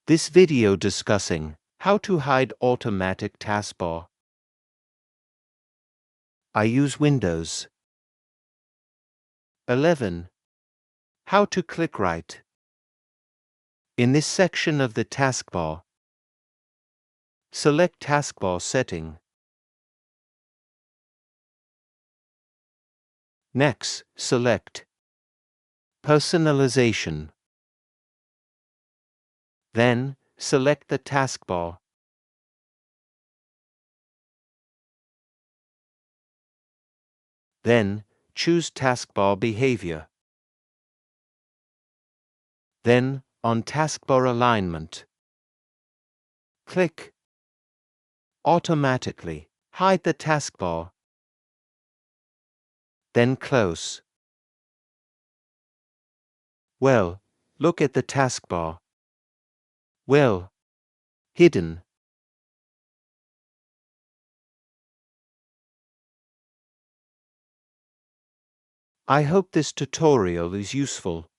This video discussing how to hide automatic taskbar. I use Windows 11. How to click right. In this section of the taskbar, select Taskbar setting. Next, select Personalization. Then, select the taskbar. Then, choose Taskbar Behavior. Then, on Taskbar Alignment, click Automatically hide the taskbar. Then close. Well, look at the taskbar. Well, hidden. I hope this tutorial is useful.